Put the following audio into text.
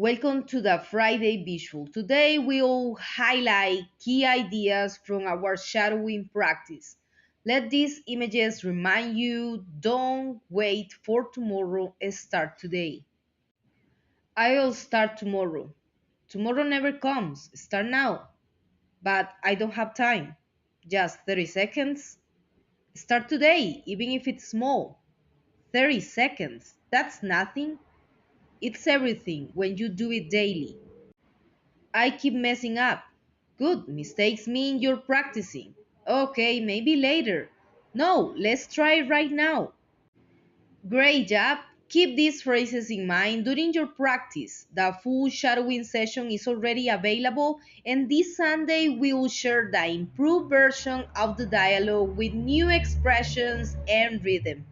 Welcome to the Friday Visual. Today we'll highlight key ideas from our shadowing practice. Let these images remind you don't wait for tomorrow, start today. I'll start tomorrow. Tomorrow never comes, start now. But I don't have time. Just 30 seconds. Start today, even if it's small. 30 seconds. That's nothing. It's everything when you do it daily. I keep messing up. Good, mistakes mean you're practicing. Okay, maybe later. No, let's try right now. Great job. Keep these phrases in mind during your practice. The full shadowing session is already available, and this Sunday we will share the improved version of the dialogue with new expressions and rhythm.